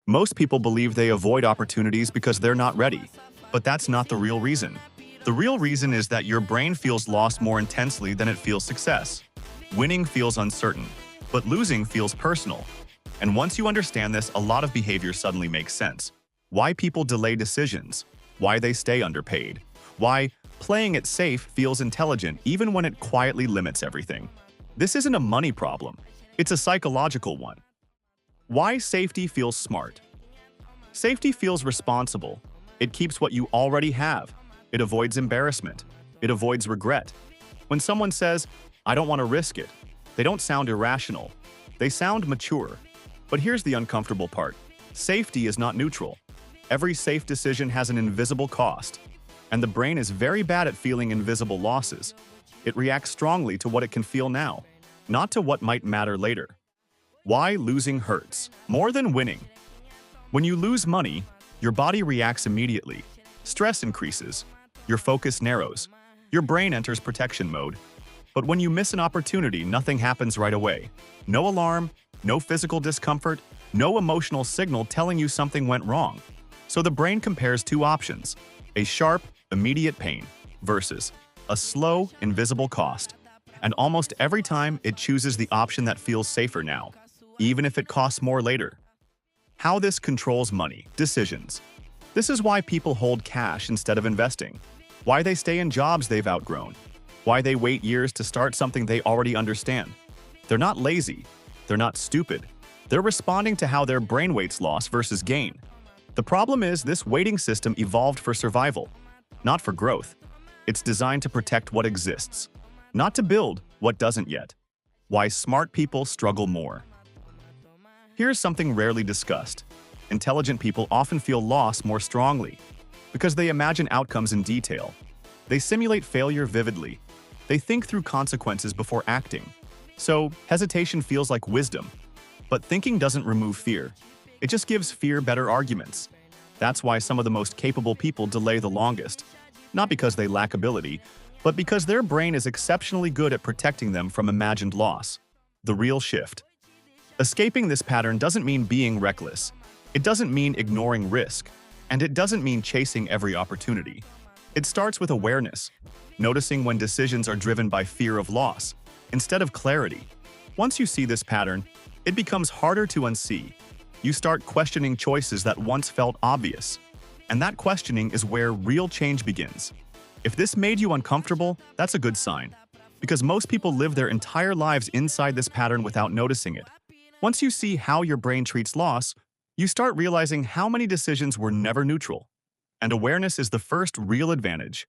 Most people believe they avoid opportunities because they're not ready, but that's not the real reason. The real reason is that your brain feels loss more intensely than it feels success. Winning feels uncertain, but losing feels personal. And once you understand this, a lot of behavior suddenly makes sense. Why people delay decisions, why they stay underpaid, why playing it safe feels intelligent even when it quietly limits everything. This isn't a money problem, it's a psychological one. Why safety feels smart. Safety feels responsible. It keeps what you already have. It avoids embarrassment. It avoids regret. When someone says, "I don't want to risk it," they don't sound irrational. They sound mature. But here's the uncomfortable part. Safety is not neutral. Every safe decision has an invisible cost. And the brain is very bad at feeling invisible losses. It reacts strongly to what it can feel now, not to what might matter later. Why losing hurts more than winning. When you lose money, your body reacts immediately. Stress increases. Your focus narrows. Your brain enters protection mode. But when you miss an opportunity, nothing happens right away. No alarm, no physical discomfort, no emotional signal telling you something went wrong. So the brain compares two options: a sharp, immediate pain versus a slow, invisible cost. And almost every time, it chooses the option that feels safer now, even if it costs more later. How this controls money decisions. This is why people hold cash instead of investing, why they stay in jobs they've outgrown, why they wait years to start something they already understand. They're not lazy, they're not stupid. They're responding to how their brain weights loss versus gain. The problem is this waiting system evolved for survival, not for growth. It's designed to protect what exists, not to build what doesn't yet. Why smart people struggle more. Here's something rarely discussed. Intelligent people often feel loss more strongly because they imagine outcomes in detail. They simulate failure vividly. They think through consequences before acting. So, hesitation feels like wisdom. But thinking doesn't remove fear. It just gives fear better arguments. That's why some of the most capable people delay the longest. Not because they lack ability, but because their brain is exceptionally good at protecting them from imagined loss. The real shift. Escaping this pattern doesn't mean being reckless. It doesn't mean ignoring risk. And it doesn't mean chasing every opportunity. It starts with awareness, noticing when decisions are driven by fear of loss, instead of clarity. Once you see this pattern, it becomes harder to unsee. You start questioning choices that once felt obvious. And that questioning is where real change begins. If this made you uncomfortable, that's a good sign. Because most people live their entire lives inside this pattern without noticing it. Once you see how your brain treats loss, you start realizing how many decisions were never neutral. And awareness is the first real advantage.